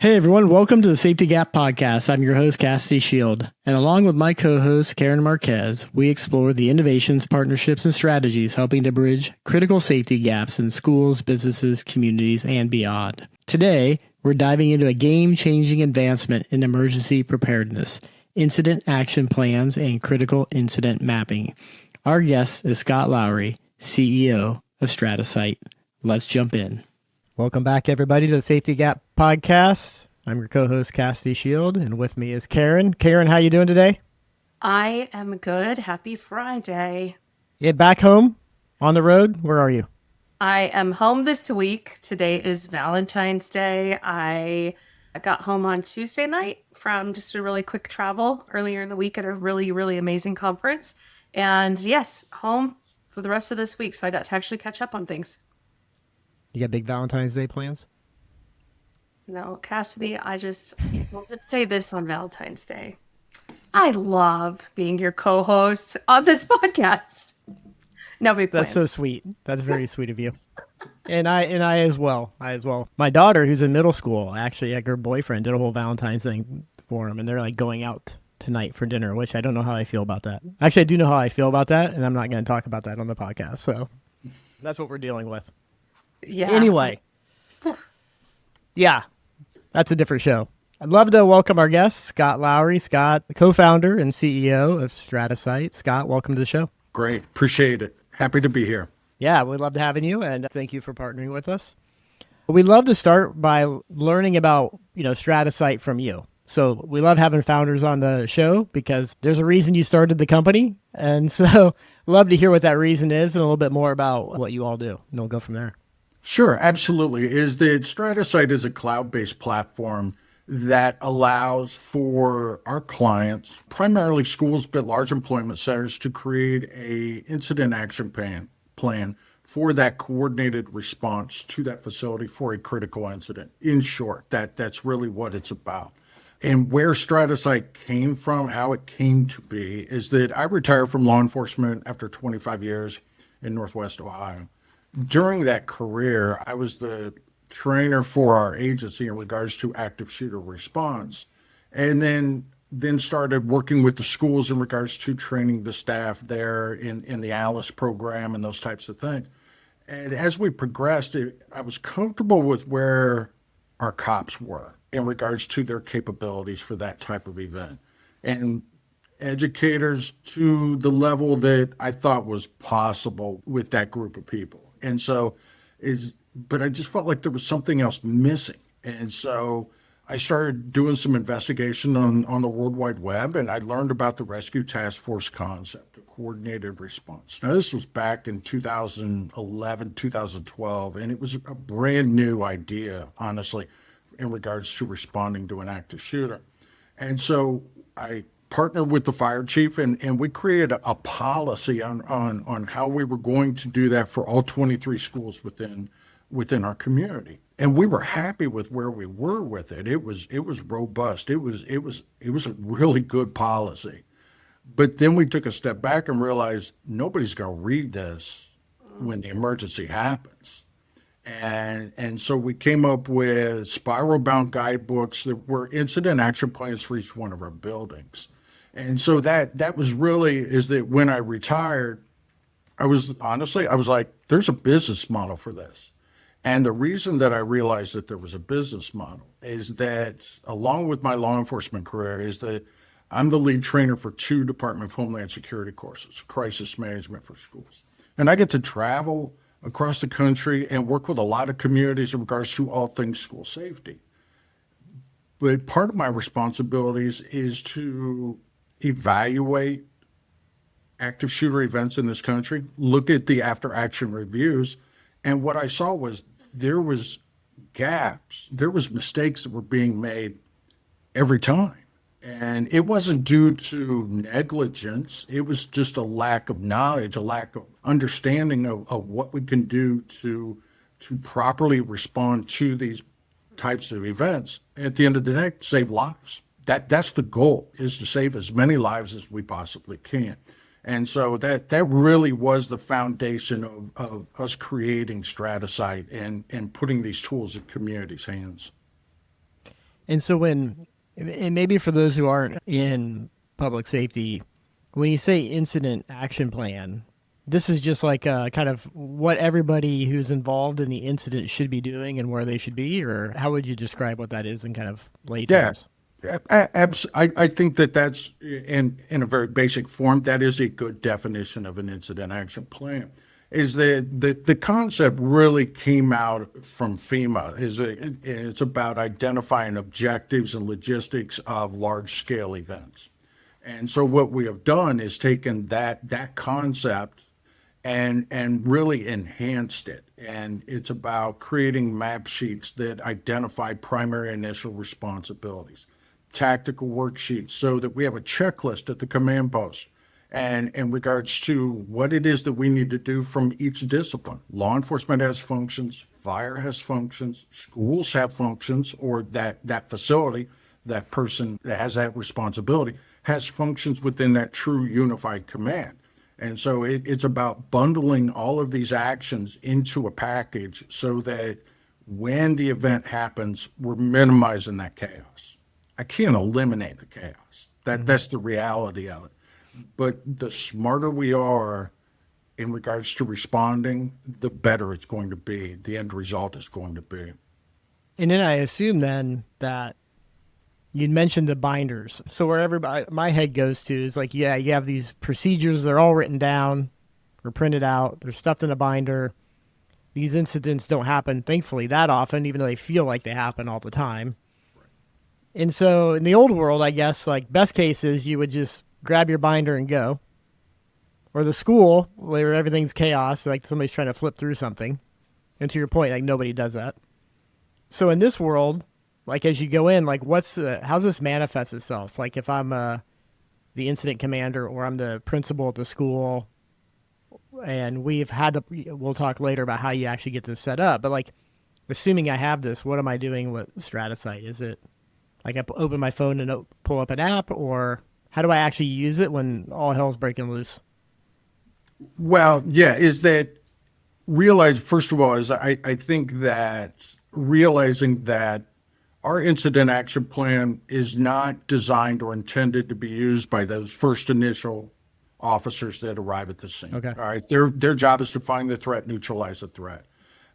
Hey everyone, welcome to the Safety Gap Podcast. I'm your host, Cassidy Shield, and along with my co-host, Karin Marquez, we explore the innovations, partnerships, and strategies helping to bridge critical safety gaps in schools, businesses, communities, and beyond. Today, we're diving into a game-changing advancement in emergency preparedness, incident action plans, and critical incident mapping. Our guest is Scott Lowry, CEO of StrataSite. Let's jump in. Welcome back, everybody, to the Safety Gap Podcast. I'm your co-host, Cassidy Shield, and with me is Karin. Karin, how you doing today? I am good. Happy Friday. Yeah, back home on the road. Where are you? I am home this week. Today is Valentine's Day. I got home on Tuesday night from just a really quick travel earlier in the week at a really, really amazing conference. And yes, home for the rest of this week. So I got to actually catch up on things. You got big Valentine's Day plans? No, Cassidy, let's say this on Valentine's Day. I love being your co-host on this podcast. No big plans. That's so sweet. That's very sweet of you. And I as well. My daughter, who's in middle school, actually, like her boyfriend did a whole Valentine's thing for him, and they're like going out tonight for dinner, which I don't know how I feel about that. Actually, I do know how I feel about that, and I'm not going to talk about that on the podcast. So that's what we're dealing with. Yeah. Anyway. Yeah, that's a different show. I'd love to welcome our guest, Scott Lowry. Scott, the co-founder and CEO of StrataSite. Scott, welcome to the show. Great. Appreciate it. Happy to be here. Yeah, we'd love to having you, and thank you for partnering with us. We'd love to start by learning about, StrataSite from you. So we love having founders on the show because there's a reason you started the company. And so love to hear what that reason is and a little bit more about what you all do. And we'll go from there. Sure, absolutely. StrataSite is a cloud-based platform that allows for our clients, primarily schools, but large employment centers, to create a incident action plan for that coordinated response to that facility for a critical incident. In short, that's really what it's about. And where StrataSite came from, how it came to be, is that I retired from law enforcement after 25 years in Northwest Ohio. During that career, I was the trainer for our agency in regards to active shooter response, and then started working with the schools in regards to training the staff there in the ALICE program and those types of things. And as we progressed, I was comfortable with where our cops were in regards to their capabilities for that type of event, and educators to the level that I thought was possible with that group of people. And so but I just felt like there was something else missing. And so I started doing some investigation on the World Wide Web, and I learned about the Rescue Task Force concept, the coordinated response. Now, this was back in 2011, 2012, and it was a brand new idea, honestly, in regards to responding to an active shooter. And so I partnered with the fire chief, and we created a policy on how we were going to do that for all 23 schools within our community. And we were happy with where we were with it. It was robust. It was a really good policy. But then we took a step back and realized nobody's going to read this when the emergency happens. And so we came up with spiral-bound guidebooks that were incident action plans for each one of our buildings. And so that was really, is that when I retired, I was like, there's a business model for this. And the reason that I realized that there was a business model is that, along with my law enforcement career, is that I'm the lead trainer for 2 Department of Homeland Security courses, crisis management for schools. And I get to travel across the country and work with a lot of communities in regards to all things school safety. But part of my responsibilities is to evaluate active shooter events in this country, look at the after action reviews. And what I saw was there was gaps, there was mistakes that were being made every time. And it wasn't due to negligence. It was just a lack of knowledge, a lack of understanding of what we can do to properly respond to these types of events. At the end of the day, save lives. That's the goal, is to save as many lives as we possibly can. And so that really was the foundation of us creating StrataSite and putting these tools in communities' hands. And so and maybe for those who aren't in public safety, when you say incident action plan, this is just like kind of what everybody who's involved in the incident should be doing and where they should be, or how would you describe what that is in kind of lay Yeah, terms? I think that that's in a very basic form. That is a good definition of an incident action plan. Is that the concept really came out from FEMA? It's about identifying objectives and logistics of large scale events. And so what we have done is taken that concept and really enhanced it. And it's about creating map sheets that identify primary initial responsibilities, tactical worksheets, so that we have a checklist at the command post and in regards to what it is that we need to do from each discipline. Law enforcement has functions, fire has functions, schools have functions, or that facility, that person that has that responsibility has functions within that true unified command. And so it's about bundling all of these actions into a package so that when the event happens, we're minimizing that chaos. I can't eliminate the chaos. That's the reality of it. But the smarter we are in regards to responding, the better it's going to be. The end result is going to be. And then I assume then that you'd mentioned the binders. So where everybody, my head goes to is like, yeah, you have these procedures, they're all written down or printed out, they're stuffed in a binder. These incidents don't happen, thankfully, that often, even though they feel like they happen all the time. And so in the old world, I guess, like best case is you would just grab your binder and go. Or the school where everything's chaos, like somebody's trying to flip through something. And to your point, like nobody does that. So in this world, like as you go in, like how's this manifest itself? Like if I'm the incident commander or I'm the principal at the school, and we'll talk later about how you actually get this set up. But like, assuming I have this, what am I doing with StrataSite? Is it like I open my phone and pull up an app, or how do I actually use it when all hell's breaking loose? Well, yeah, is that realize, first of all, is I think that realizing that our incident action plan is not designed or intended to be used by those first initial officers that arrive at the scene. Okay. All right. Their job is to find the threat, neutralize the threat.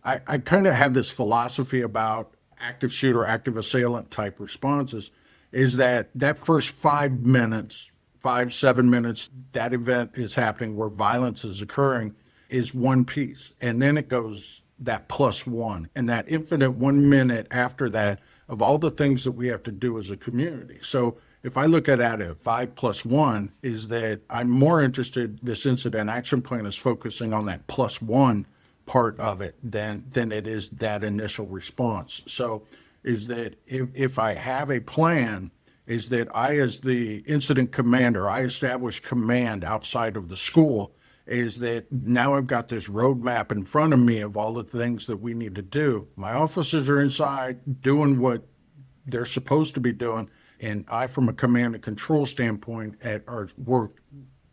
I kind of have this philosophy about active shooter, active assailant type responses, is that first 5 minutes, 7 minutes, that event is happening where violence is occurring is one piece. And then it goes that +1 and that infinite 1 minute after that of all the things that we have to do as a community. So if I look at it 5 + 1 is that I'm more interested, this incident action plan is focusing on that +1 part of it than it is that initial response. So is that if I have a plan, is that I, as the incident commander, I establish command outside of the school, is that now I've got this roadmap in front of me of all the things that we need to do. My officers are inside doing what they're supposed to be doing. And I, from a command and control standpoint, are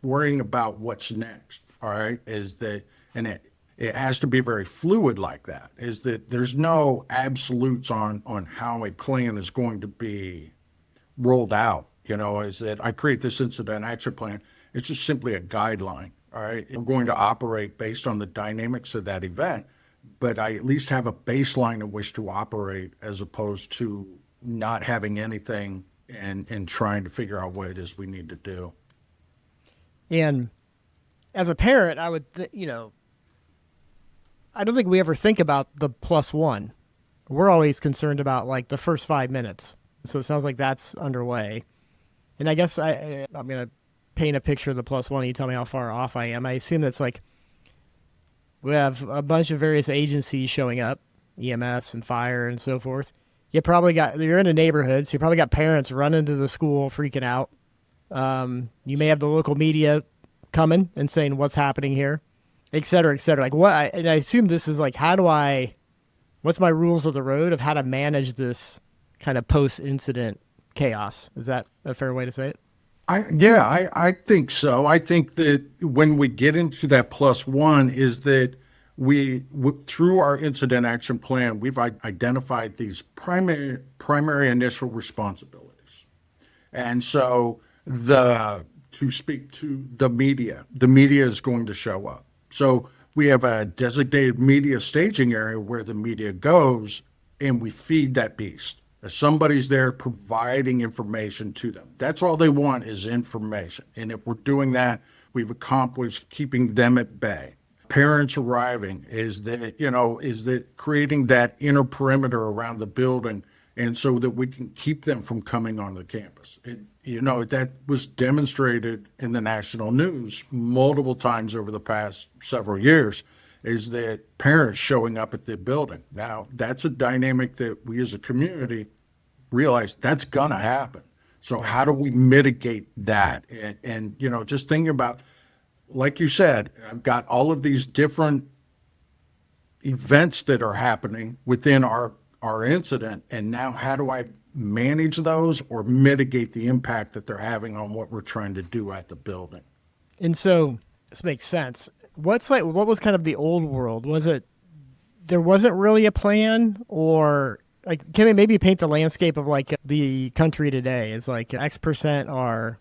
worrying about what's next. All right. And it has to be very fluid like that, is that there's no absolutes on how a plan is going to be rolled out. Is that I create this incident action plan. It's just simply a guideline. All right. I'm going to operate based on the dynamics of that event, but I at least have a baseline in which to operate as opposed to not having anything and trying to figure out what it is we need to do. And as a parent, I would, I don't think we ever think about the +1. We're always concerned about like the first 5 minutes. So it sounds like that's underway. And I guess I'm going to paint a picture of the +1. You tell me how far off I am. I assume that's like we have a bunch of various agencies showing up, EMS and fire and so forth. You're in a neighborhood, so you probably got parents running to the school freaking out. You may have the local media coming and saying what's happening here, et cetera, et cetera. Like and I assume this is like, what's my rules of the road of how to manage this kind of post-incident chaos? Is that a fair way to say it? I think so. I think that when we get into that +1 is that through our incident action plan, we've identified these primary initial responsibilities. And so to speak to the media is going to show up. So we have a designated media staging area where the media goes, and we feed that beast. Somebody's there providing information to them. That's all they want is information. And if we're doing that, we've accomplished keeping them at bay. Parents arriving is that creating that inner perimeter around the building, and so that we can keep them from coming on the campus. That was demonstrated in the national news multiple times over the past several years, is that parents showing up at the building. Now, that's a dynamic that we as a community realize that's going to happen. So how do we mitigate that? And just thinking about, like you said, I've got all of these different events that are happening within our incident, and now how do I manage those or mitigate the impact that they're having on what we're trying to do at the building? And so this makes sense. What was kind of the old world? Was it there wasn't really a plan, or like can we maybe paint the landscape of like the country today? Is like X% are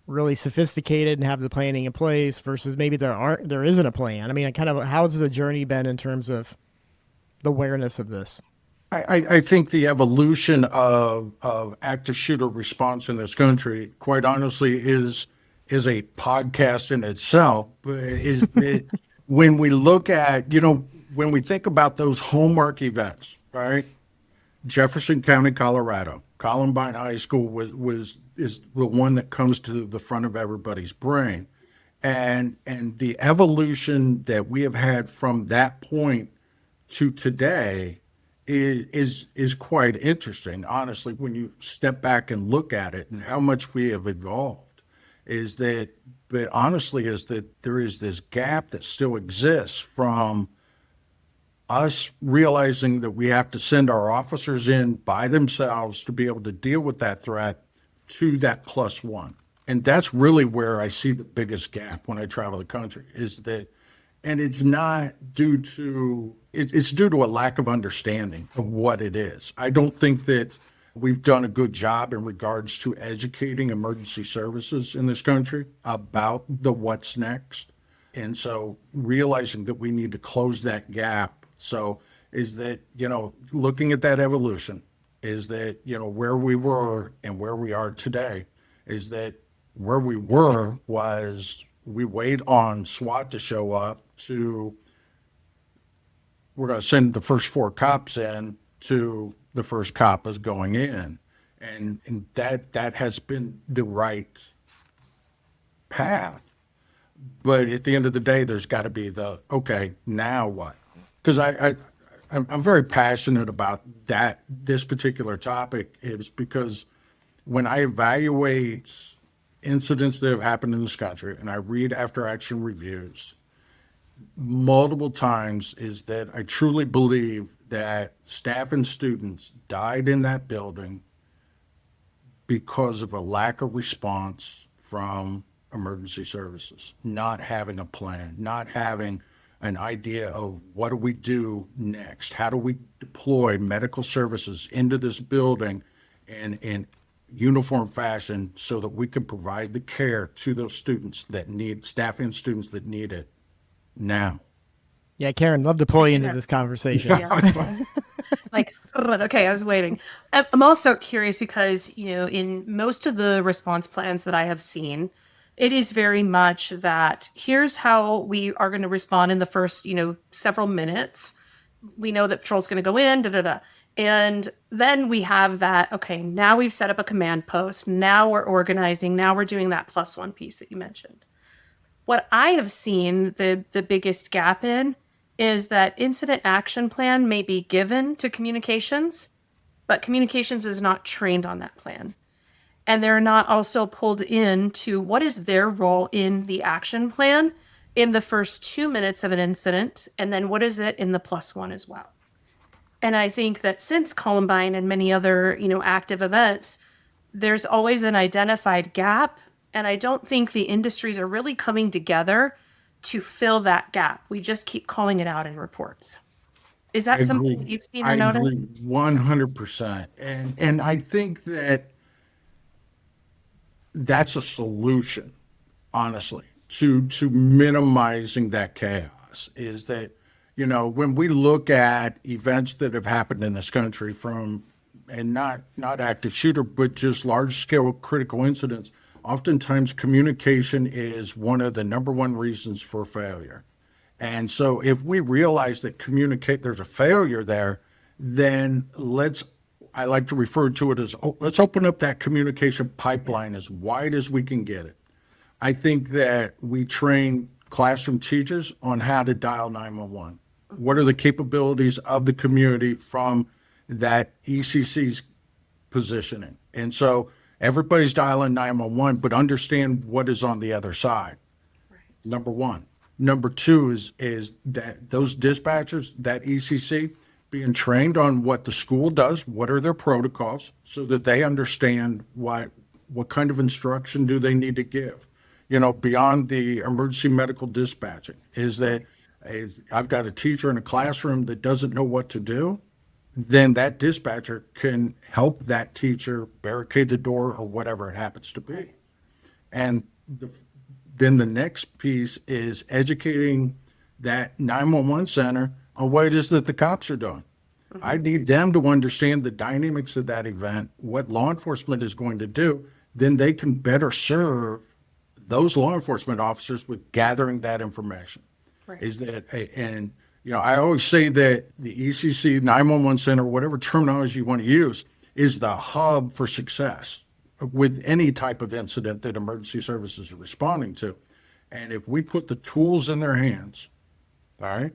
really sophisticated and have the planning in place versus maybe there isn't a plan. I mean, kind of how's the journey been in terms of the awareness of this? I think the evolution of active shooter response in this country, quite honestly, is a podcast in itself. Is that when we look at, when we think about those hallmark events, right? Jefferson County, Colorado, Columbine High School is the one that comes to the front of everybody's brain, and the evolution that we have had from that point to today is quite interesting, honestly, when you step back and look at it and how much we have evolved. But honestly, is that there is this gap that still exists from us realizing that we have to send our officers in by themselves to be able to deal with that threat to that +1. And that's really where I see the biggest gap when I travel the country, is that, and it's not due to, it's due to a lack of understanding of what it is. I don't think that we've done a good job in regards to educating emergency services in this country about the what's next. And so realizing that we need to close that gap. So is that, looking at that evolution, is that, where we were and where we are today, is that where we were was we wait on SWAT to show up we're going to send the first 4 cops in to the first cop is going in. And that has been the right path. But at the end of the day, there's got to be okay, now what? Because I'm very passionate about this particular topic, is because when I evaluate incidents that have happened in this country and I read after action reviews multiple times, is that I truly believe that staff and students died in that building because of a lack of response from emergency services, not having a plan, not having an idea of what do we do next? How do we deploy medical services into this building in uniform fashion so that we can provide the care to those students that need, staff and students that need it now. Yeah, Karin, love to pull you into this conversation. Yeah. Okay, I was waiting. I'm also curious because, in most of the response plans that I have seen, it is very much that here's how we are going to respond in the first, several minutes. We know that patrol's going to go in, And then we have that, okay, now we've set up a command post. Now we're organizing. Now we're doing that +1 piece that you mentioned. What I have seen the biggest gap in is that incident action plan may be given to communications, but communications is not trained on that plan. And they're not also pulled into what is their role in the action plan in the first 2 minutes of an incident, and then what is it in the +1 as well. And I think that since Columbine and many other, active events, there's always an identified gap. And I don't think the industries are really coming together to fill that gap. We just keep calling it out in reports. Is that I something agree. you've seen or I noticed? agree 100%. And I think that that's a solution, honestly, to minimizing that chaos. Is that, when we look at events that have happened in this country and not active shooter, but just large scale critical incidents, oftentimes communication is one of the number one reasons for failure. And so if we realize that there's a failure there, then I like to refer to it as, let's open up that communication pipeline as wide as we can get it. I think that we train classroom teachers on how to dial 911. What are the capabilities of the community from that ECC's positioning? And so everybody's dialing 911, but understand what is on the other side. Right. Number one. Number two is that those dispatchers, that ECC, being trained on what the school does, what are their protocols, so that they understand what kind of instruction do they need to give. Beyond the emergency medical dispatching, is that I've got a teacher in a classroom that doesn't know what to do, then that dispatcher can help that teacher barricade the door or whatever it happens to be. And then the next piece is educating that 911 center on what it is that the cops are doing. I need them to understand the dynamics of that event, what law enforcement is going to do. Then they can better serve those law enforcement officers with gathering that information. Right. I always say that the ECC 911 center, whatever terminology you want to use, is the hub for success with any type of incident that emergency services are responding to. And if we put the tools in their hands, all right,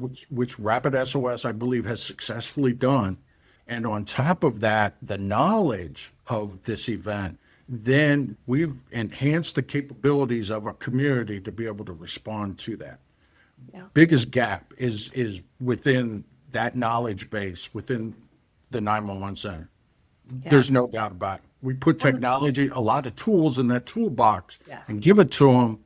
which RapidSOS, I believe, has successfully done, and on top of that, the knowledge of this event, then we've enhanced the capabilities of our community to be able to respond to that. Yeah. Biggest gap is within that knowledge base, within the 911 center. Yeah. There's no doubt about it. We put technology, a lot of tools in that toolbox Yeah. and give it to them,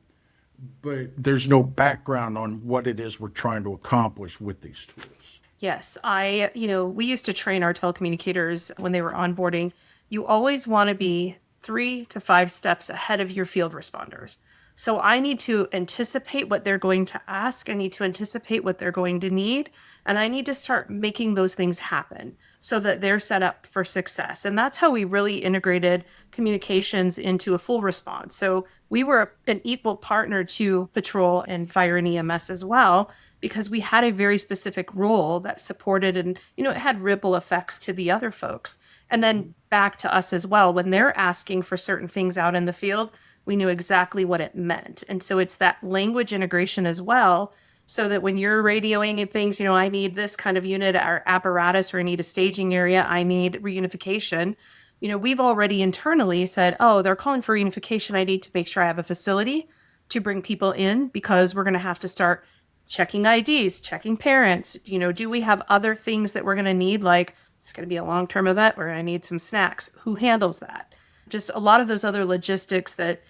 but there's no background on what it is we're trying to accomplish with these tools. Yes. We used to train our telecommunicators when they were onboarding. You always want to be 3 to 5 steps ahead of your field responders. So I need to anticipate what they're going to ask. I need to anticipate what they're going to need. And I need to start making those things happen so that they're set up for success. And that's how we really integrated communications into a full response. So we were an equal partner to patrol and fire and EMS as well, because we had a very specific role that supported and, it had ripple effects to the other folks. And then back to us as well. When they're asking for certain things out in the field, we knew exactly what it meant. And so it's that language integration as well, so that when you're radioing and things, I need this kind of unit or apparatus, or I need a staging area, I need reunification. We've already internally said, oh, they're calling for reunification. I need to make sure I have a facility to bring people in, because we're going to have to start checking IDs, checking parents. Do we have other things that we're going to need? Like, it's going to be a long-term event where I need some snacks. Who handles that? Just a lot of those other logistics that,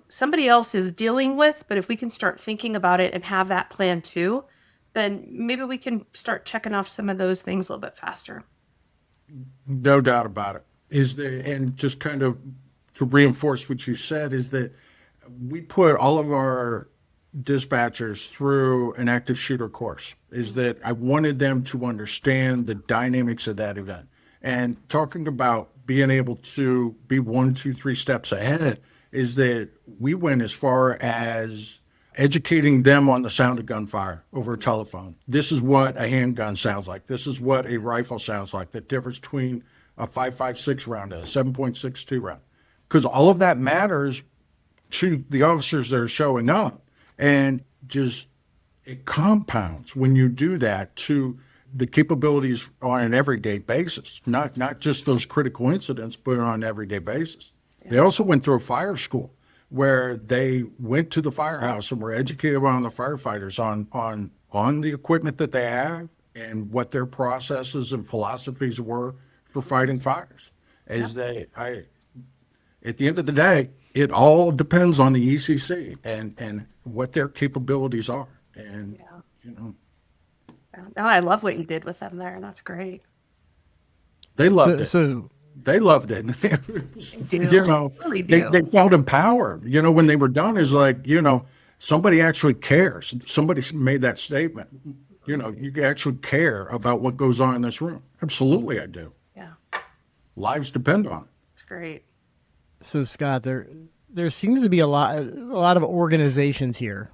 somebody else is dealing with. But if we can start thinking about it and have that plan too, then maybe we can start checking off some of those things a little bit faster. No doubt about it. And just kind of to reinforce what you said, is that we put all of our dispatchers through an active shooter course. Is that I wanted them to understand the dynamics of that event. And talking about being able to be 1, 2, 3 steps ahead, is that we went as far as educating them on the sound of gunfire over a telephone. This is what a handgun sounds like. This is what a rifle sounds like. The difference between a 5.56 round and a 7.62 round. Because all of that matters to the officers that are showing up. And just it compounds when you do that to the capabilities on an everyday basis, not just those critical incidents, but on an everyday basis. Yeah. They also went through a fire school where they went to the firehouse and were educated on the firefighters on the equipment that they have and what their processes and philosophies were for fighting fires. At the end of the day, It all depends on the ECC and what their capabilities are. And, Yeah. you know, No, I love what you did with them there. That's great. they loved So, it. so They loved it. They do. You know, Really they, do. they felt empowered. You know, when they were done, is like, somebody actually cares. Somebody made that statement. You actually care about what goes on in this room. Absolutely, I do. Yeah. Lives depend on it. It's great. So Scott, there seems to be a lot of organizations here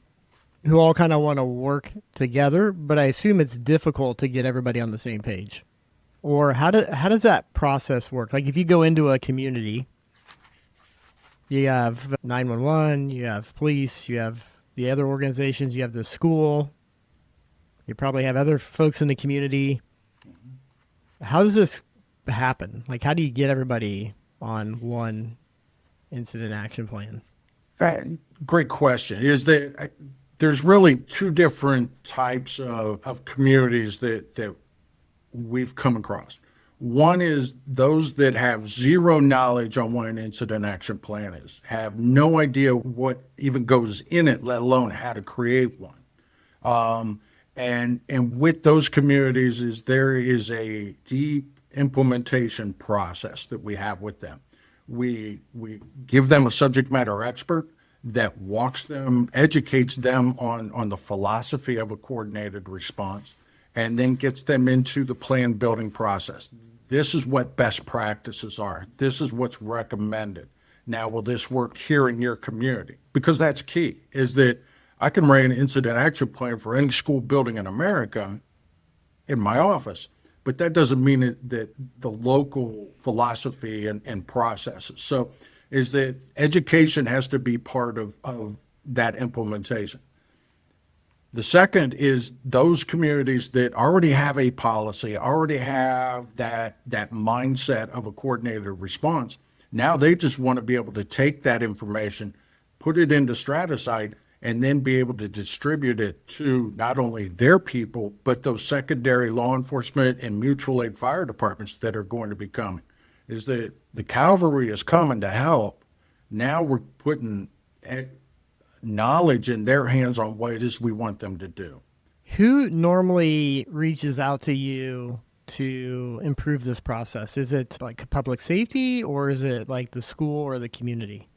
who all kind of want to work together, but I assume it's difficult to get everybody on the same page. Or how does that process work? Like if you go into a community, you have 911, you have police, you have the other organizations, you have the school, you probably have other folks in the community. How does this happen? Like how do you get everybody on one incident action plan? Great question. There's really two different types of communities that we've come across. One is those that have zero knowledge on what an incident action plan is, have no idea what even goes in it, let alone how to create one. And with those communities there is a deep implementation process that we have with them. We give them a subject matter expert that walks them, educates them on the philosophy of a coordinated response, and then gets them into the plan building process. This is what best practices are. This is what's recommended. Now, will this work here in your community? Because that's key, is that I can write an incident action plan for any school building in America in my office, but that doesn't mean that the local philosophy and processes. So is that education has to be part of that implementation. The second is those communities that already have a policy, already have that mindset of a coordinated response. Now they just want to be able to take that information, put it into StrataSite, and then be able to distribute it to not only their people, but those secondary law enforcement and mutual aid fire departments that are going to be coming. Is that the cavalry is coming to help. Now we're putting knowledge in their hands on what it is we want them to do. Who normally reaches out to you to improve this process? Is it like public safety or is it like the school or the community?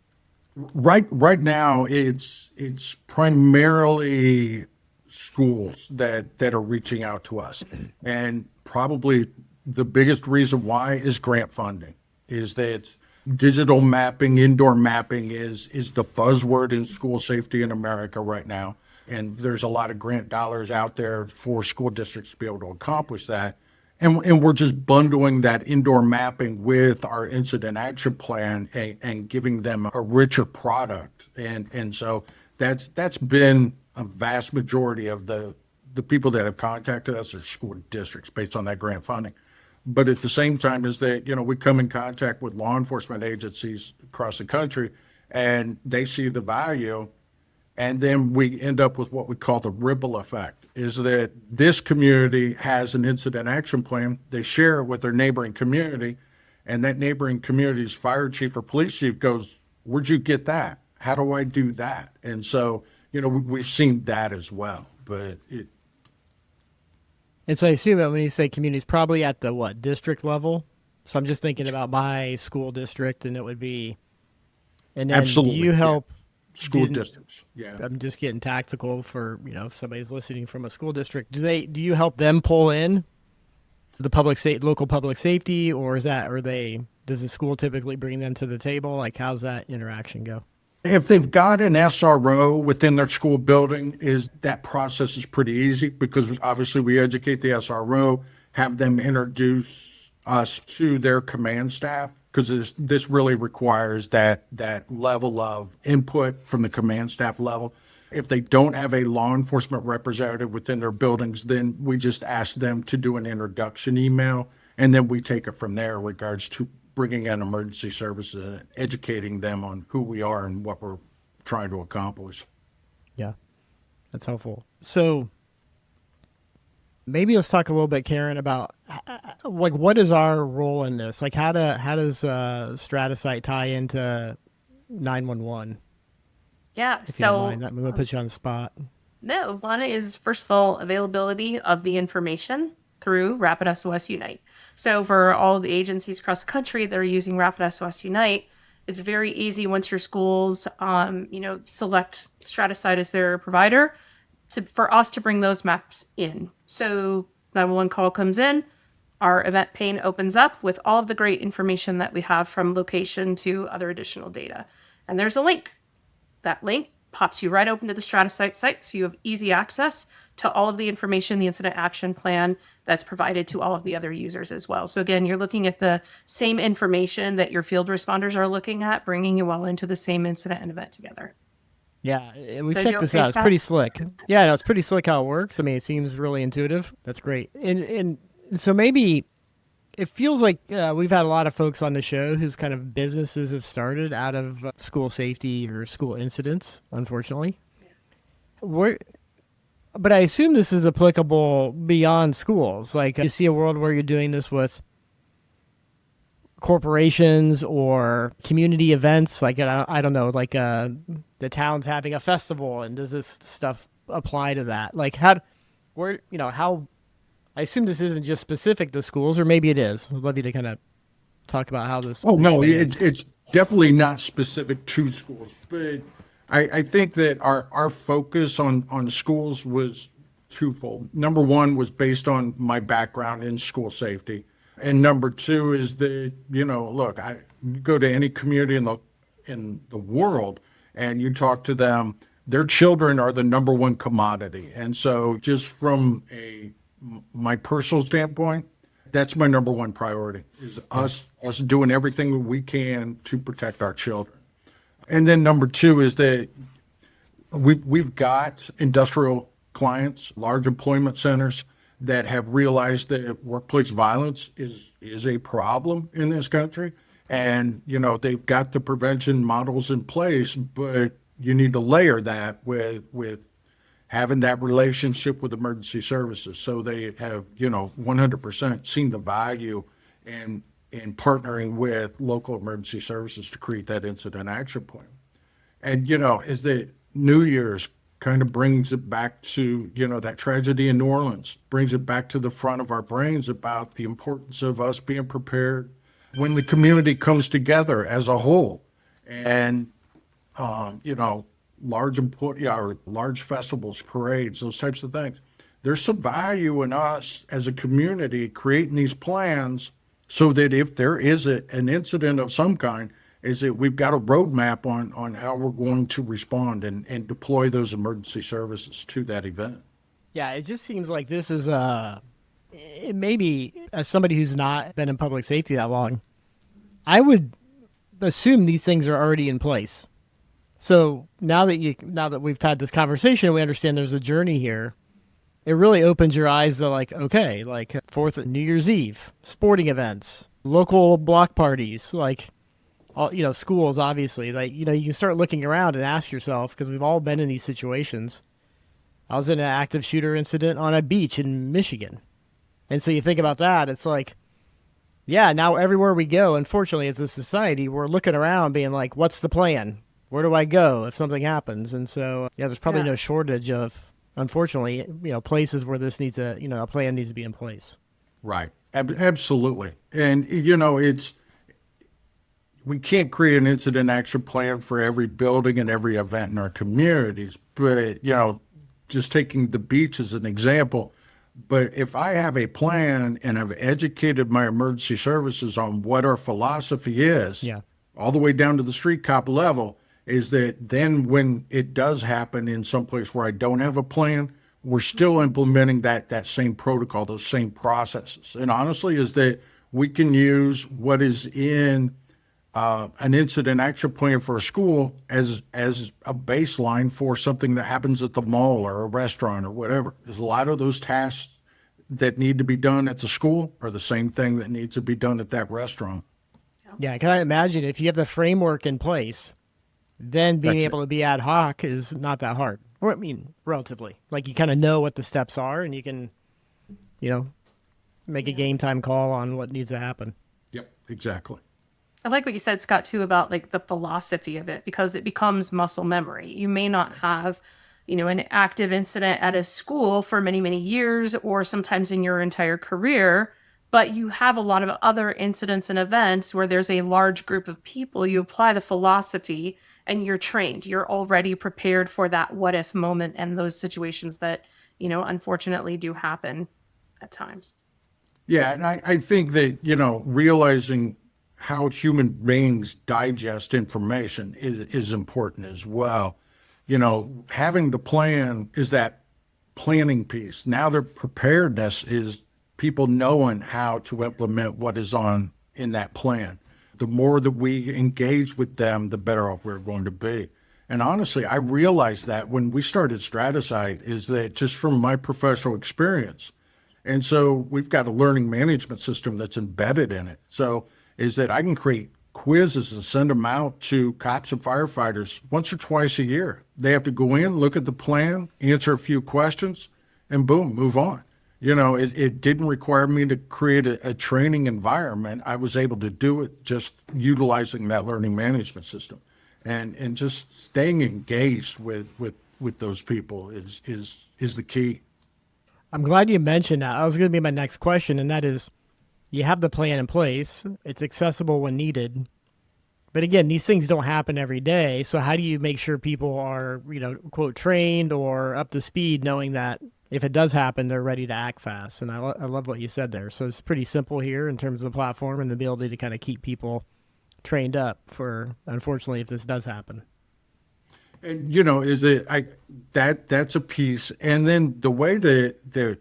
Right now, it's primarily schools that are reaching out to us, and probably the biggest reason why is grant funding. Is that digital mapping, indoor mapping is the buzzword in school safety in America right now, and there's a lot of grant dollars out there for school districts to be able to accomplish that. And we're just bundling that indoor mapping with our incident action plan and giving them a richer product. And so that's been a vast majority of the people that have contacted us are school districts based on that grant funding. But at the same time is that, we come in contact with law enforcement agencies across the country and they see the value. And then we end up with what we call the ripple effect, is that this community has an incident action plan. They share it with their neighboring community, and that neighboring community's fire chief or police chief goes, "Where'd you get that? How do I do that?" And so, we've seen that as well. But And so I assume that when you say communities, probably at the district level. So I'm just thinking about my school district, and it would be, and then absolutely, do you help school districts? Yeah. I'm just getting tactical for, if somebody's listening from a school district, do you help them pull in the local public safety, or does the school typically bring them to the table? Like, how's that interaction go? If they've got an SRO within their school building, that process is pretty easy because obviously we educate the SRO, have them introduce us to their command staff, because this really requires that level of input from the command staff level. If they don't have a law enforcement representative within their buildings, then we just ask them to do an introduction email, and then we take it from there in regards to bringing in emergency services and educating them on who we are and what we're trying to accomplish. Yeah, that's helpful. So maybe let's talk a little bit, Karin, about what is our role in this? Like, how does StrataSite tie into 911? Yeah. If you don't So mind, I'm going to put you on the spot. no, one is, first of all, availability of the information through RapidSOS Unite. So for all the agencies across the country that are using RapidSOS Unite, it's very easy once your schools, select StrataSite as their provider for us to bring those maps in. So 911 call comes in, our event pane opens up with all of the great information that we have from location to other additional data. And there's a link. That link pops you right open to the StrataSite site, so you have easy access to all of the information, the incident action plan that's provided to all of the other users as well. So again, you're looking at the same information that your field responders are looking at, bringing you all into the same incident and event together. Yeah, and we've Did checked you this okay, out. It's Scott? pretty slick. Yeah, no, it's pretty slick how it works. I mean, it seems really intuitive. That's great. And so maybe it feels like we've had a lot of folks on the show whose kind of businesses have started out of school safety or school incidents, unfortunately. But I assume this is applicable beyond schools. Like, you see a world where you're doing this with corporations or community events. Like, I don't know, like the town's having a festival, and does this stuff apply to that? Like, how I assume this isn't just specific to schools, or maybe it is. I'd love you to kind of talk about how this. Oh, no, expands. it's definitely not specific to schools, but I think that our focus on schools was twofold. Number one was based on my background in school safety. And number two is that, look, you go to any community in the world and you talk to them, their children are the number one commodity. And so just from my personal standpoint, that's my number one priority, is us doing everything we can to protect our children. And then number two is that we've got industrial clients, large employment centers that have realized that workplace violence is a problem in this country. And, they've got the prevention models in place, but you need to layer that with having that relationship with emergency services. So they have, 100% seen the value in partnering with local emergency services to create that incident action plan. And, as the New Year's kind of brings it back to, that tragedy in New Orleans, brings it back to the front of our brains about the importance of us being prepared when the community comes together as a whole. And, large festivals, parades, those types of things. There's some value in us as a community creating these plans so that if there is an incident of some kind, is that we've got a roadmap on how we're going to respond and deploy those emergency services to that event. Yeah, it just seems like this is maybe as somebody who's not been in public safety that long, I would assume these things are already in place. So now that we've had this conversation, we understand there's a journey here. It really opens your eyes to like 4th New Year's Eve, sporting events, local block parties, like all, schools, obviously. Like, you can start looking around and ask yourself, because we've all been in these situations. I was in an active shooter incident on a beach in Michigan. And so you think about that, it's like, yeah, now everywhere we go, unfortunately, as a society, we're looking around being like, what's the plan? Where do I go if something happens? And so, there's probably no shortage of, unfortunately, places where this needs a plan needs to be in place. Right. Absolutely. And, we can't create an incident action plan for every building and every event in our communities, but, just taking the beach as an example, but if I have a plan and I've educated my emergency services on what our philosophy is, all the way down to the street cop level, is that then when it does happen in some place where I don't have a plan, we're still implementing that same protocol, those same processes. And honestly, is that we can use what is in an incident action plan for a school as a baseline for something that happens at the mall or a restaurant or whatever. There's a lot of those tasks that need to be done at the school are the same thing that needs to be done at that restaurant. Yeah, can I imagine if you have the framework in place, then being able to be ad hoc is not that hard. Or relatively. Like, you kind of know what the steps are, and you can, make a game time call on what needs to happen. Yep, exactly. I like what you said, Scott, too, about like the philosophy of it, because it becomes muscle memory. You may not have, an active incident at a school for many, many years, or sometimes in your entire career, but you have a lot of other incidents and events where there's a large group of people. You apply the philosophy and you're trained. You're already prepared for that what if moment and those situations that, unfortunately do happen at times. Yeah, and I think that, realizing how human beings digest information is important as well. Having the plan is that planning piece. Now their preparedness is people knowing how to implement what is on in that plan. The more that we engage with them, the better off we're going to be. And honestly, I realized that when we started StrataSite, is that just from my professional experience. And so we've got a learning management system that's embedded in it. So is that I can create quizzes and send them out to cops and firefighters once or twice a year. They have to go in, look at the plan, answer a few questions, and boom, move on. It didn't require me to create a training environment. I was able to do it just utilizing that learning management system, and just staying engaged with those people is the key. I'm glad you mentioned that. That was going to be my next question, and that is, you have the plan in place. It's accessible when needed. But again, these things don't happen every day. So how do you make sure people are, quote, trained or up to speed, knowing that if it does happen, they're ready to act fast? And I love what you said there. So it's pretty simple here in terms of the platform and the ability to kind of keep people trained up for, unfortunately, if this does happen. And that's a piece. And then the way that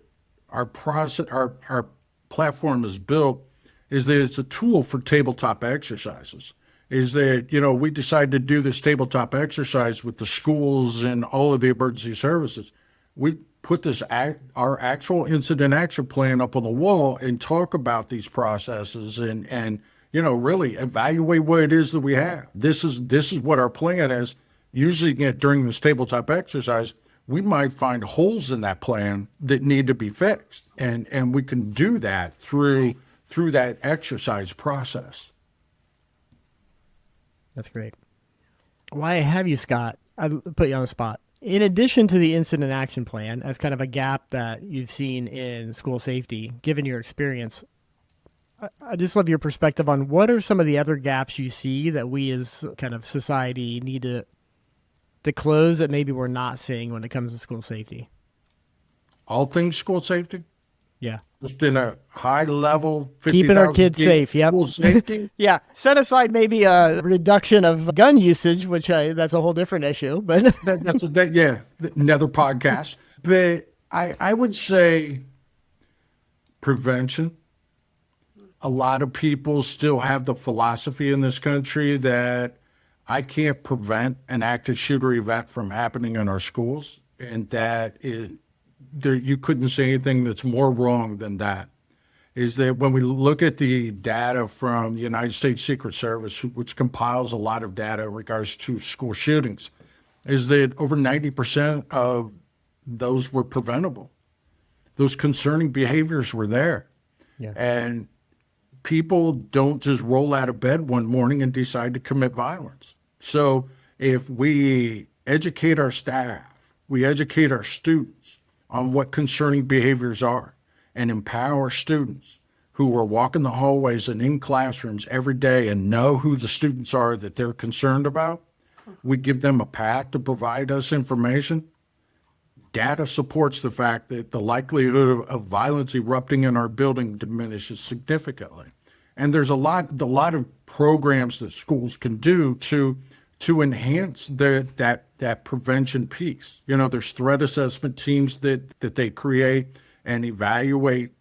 our process, our platform is built, is that it's a tool for tabletop exercises. Is that we decided to do this tabletop exercise with the schools and all of the emergency services. We put our actual incident action plan up on the wall and talk about these processes and really evaluate what it is that we have. This is what our plan is. Usually during this tabletop exercise, we might find holes in that plan that need to be fixed. And we can do that through that exercise process. That's great. Why I have you, Scott, I'll put you on the spot. In addition to the incident action plan, as kind of a gap that you've seen in school safety, given your experience, I just love your perspective on what are some of the other gaps you see that we as kind of society need to close that maybe we're not seeing when it comes to school safety? All things school safety? Yeah. Just in a high level, keeping our kids safe. Yep. School safety. Yeah. Set aside maybe a reduction of gun usage, which that's a whole different issue. But that's another podcast. But I would say prevention. A lot of people still have the philosophy in this country that I can't prevent an active shooter event from happening in our schools, and that you couldn't say anything that's more wrong than that. Is that when we look at the data from the United States Secret Service, which compiles a lot of data in regards to school shootings, is that over 90% of those were preventable. Those concerning behaviors were there. Yeah. And people don't just roll out of bed one morning and decide to commit violence. So if we educate our staff, we educate our students on what concerning behaviors are, and empower students who are walking the hallways and in classrooms every day and know who the students are that they're concerned about, we give them a path to provide us information. Data supports the fact that the likelihood of violence erupting in our building diminishes significantly. And there's a lot of programs that schools can do to enhance that prevention piece. There's threat assessment teams that they create and evaluate,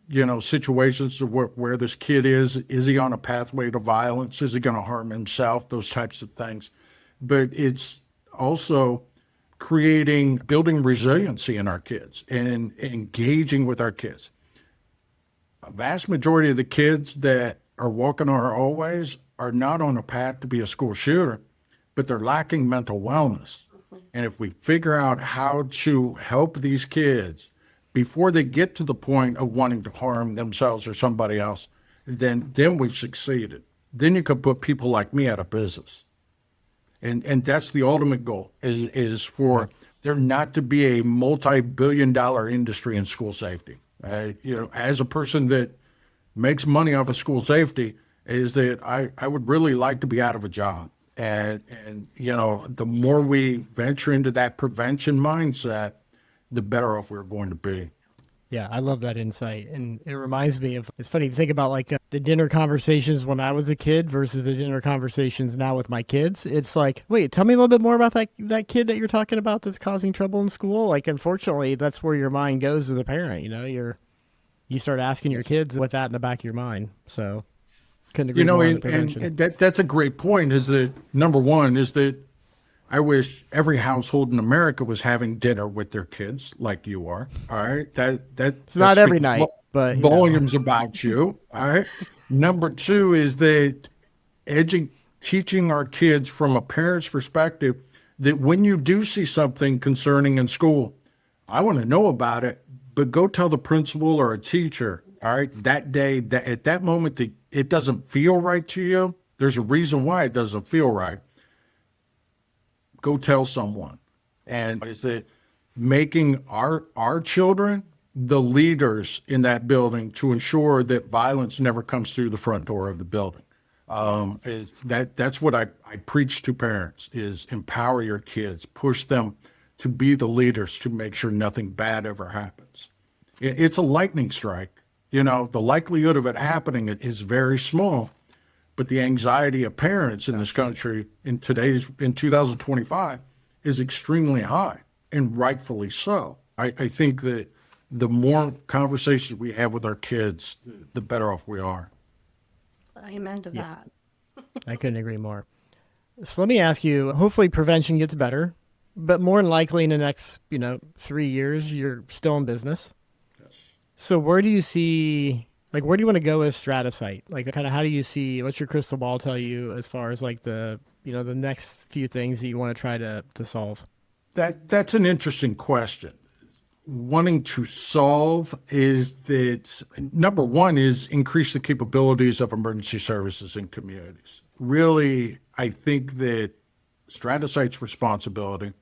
situations of where this kid is. Is he on a pathway to violence? Is he going to harm himself? Those types of things. But it's also building resiliency in our kids and engaging with our kids. A vast majority of the kids that are walking our hallways are not on a path to be a school shooter, but they're lacking mental wellness. And if we figure out how to help these kids before they get to the point of wanting to harm themselves or somebody else, then we've succeeded. then you could put people like me out of business. And that's the ultimate goal is for there not to be a multi-billion-dollar industry in school safety. As a person that makes money off of school safety, is that I would really like to be out of a job. And the more we venture into that prevention mindset, the better off we're going to be. Yeah, I love that insight. And it reminds me of, it's funny to think about like the dinner conversations when I was a kid versus the dinner conversations now with my kids. It's like, wait, tell me a little bit more about that kid that you're talking about that's causing trouble in school. Like, unfortunately, that's where your mind goes as a parent. You start asking your kids with that in the back of your mind. So couldn't agree more on the prevention. And that's a great point, is that number one is that I wish every household in America was having dinner with their kids like you are. All right. It's not every night, but volumes about you. All right. Number two is that teaching our kids from a parent's perspective that when you do see something concerning in school, I want to know about it, but go tell the principal or a teacher. All right. That day, at that moment, that it doesn't feel right to you. There's a reason why it doesn't feel right. Go tell someone. And is that making our children the leaders in that building to ensure that violence never comes through the front door of the building. That's what I preach to parents, is empower your kids, push them to be the leaders to make sure nothing bad ever happens. It's a lightning strike. The likelihood of it happening is very small. But the anxiety of parents in this country in 2025 is extremely high, and rightfully so. I think that the more conversations we have with our kids, the better off we are. Amen to that. I couldn't agree more. So let me ask you, hopefully prevention gets better, but more than likely in the next, 3 years, you're still in business. Yes. So where do you want to go as StrataSite? Like, kind of, how do you see, what's your crystal ball tell you as far as like the next few things that you want to try to solve? That's an interesting question. Wanting to solve is that number one is increase the capabilities of emergency services in communities. Really, I think that StrataSite's responsibility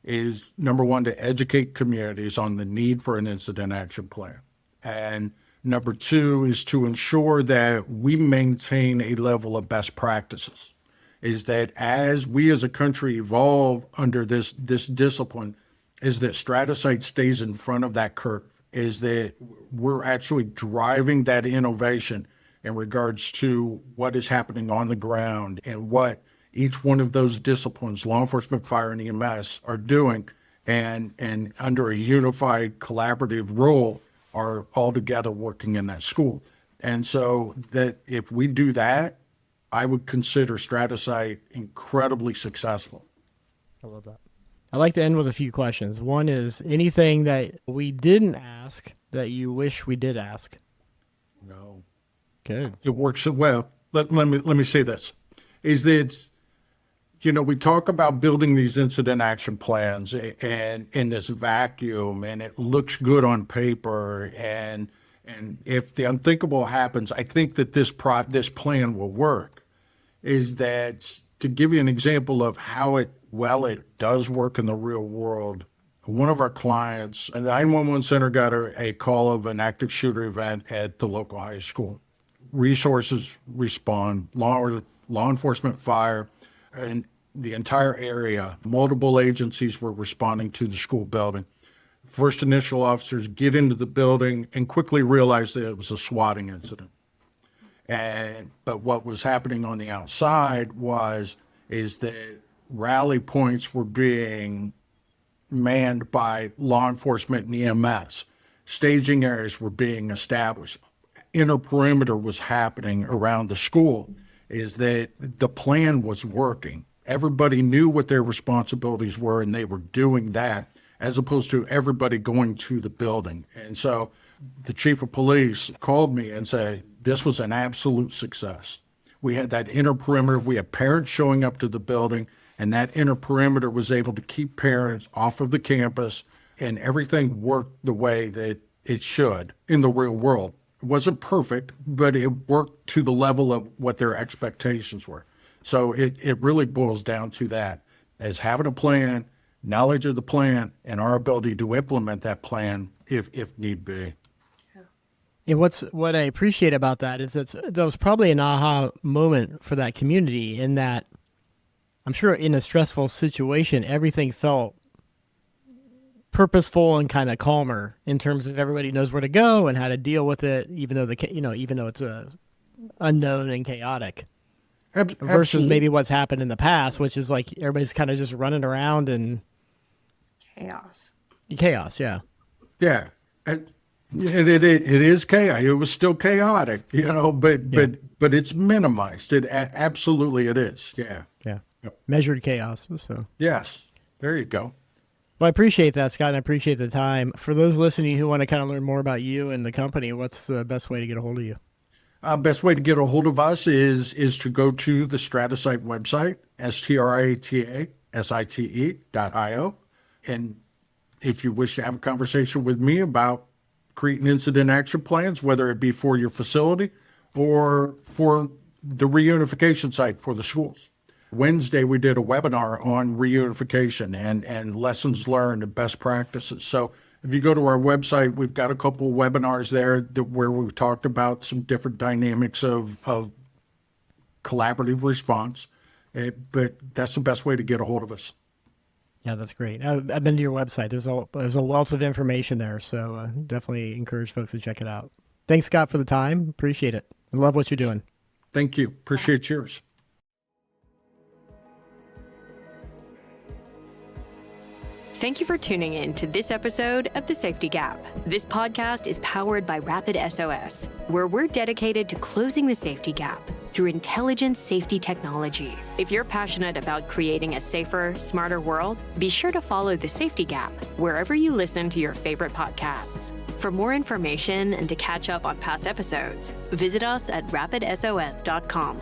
is number one, to educate communities on the need for an incident action plan. And number two is to ensure that we maintain a level of best practices. Is that as we as a country evolve under this discipline, is that StrataSite stays in front of that curve, is that we're actually driving that innovation in regards to what is happening on the ground and what each one of those disciplines, law enforcement, fire, and EMS, are doing, and under a unified collaborative role are all together working in that school. And so that if we do that, I would consider StrataSite incredibly successful. I love that. I like to end with a few questions. One is, anything that we didn't ask that you wish we did ask? No. Good. It works so well. Let me say this, is that, we talk about building these incident action plans and in this vacuum, and it looks good on paper. And if the unthinkable happens, I think that this plan will work. Is that, to give you an example of how it does work in the real world, one of our clients, a 911 center, got a call of an active shooter event at the local high school. Resources respond, law enforcement, fire, and the entire area. Multiple agencies were responding to the school building. First initial officers get into the building and quickly realize that it was a swatting incident. But what was happening on the outside is that rally points were being manned by law enforcement and EMS. Staging areas were being established. Inner perimeter was happening around the school. Is that the plan was working. Everybody knew what their responsibilities were, and they were doing that, as opposed to everybody going to the building. And so the chief of police called me and said, this was an absolute success. We had that inner perimeter. We had parents showing up to the building, and that inner perimeter was able to keep parents off of the campus, and everything worked the way that it should in the real world. wasn't perfect, but it worked to the level of what their expectations were. So it really boils down to that, as having a plan, knowledge of the plan, and our ability to implement that plan if need be. And what I appreciate about that is that was probably an aha moment for that community, in that I'm sure in a stressful situation, everything felt purposeful and kind of calmer in terms of everybody knows where to go and how to deal with it, even though it's unknown and chaotic. Versus Absolutely. maybe what's happened in the past, which is like everybody's kind of just running around and Chaos. Yeah. Yeah. It is chaos. It was still chaotic, but it's minimized. Absolutely it is. Yeah. Yeah. Yep. Measured chaos. So Yes. There you go. well, I appreciate that, Scott, and I appreciate the time. For those listening who want to kind of learn more about you and the company, what's the best way to get a hold of you? Best way to get a hold of us is to go to the StrataSite website, StrataSite.io. And if you wish to have a conversation with me about creating incident action plans, whether it be for your facility or for the reunification site for the schools. Wednesday, we did a webinar on reunification and lessons learned and best practices. So if you go to our website, we've got a couple of webinars there where we've talked about some different dynamics of collaborative response. But that's the best way to get a hold of us. Yeah, that's great. I've been to your website. There's a wealth of information there, so definitely encourage folks to check it out. Thanks, Scott, for the time. Appreciate it. I love what you're doing. Thank you. Appreciate yours. Thank you for tuning in to this episode of The Safety Gap. This podcast is powered by RapidSOS, where we're dedicated to closing the safety gap through intelligent safety technology. If you're passionate about creating a safer, smarter world, be sure to follow The Safety Gap wherever you listen to your favorite podcasts. For more information and to catch up on past episodes, visit us at rapidsos.com.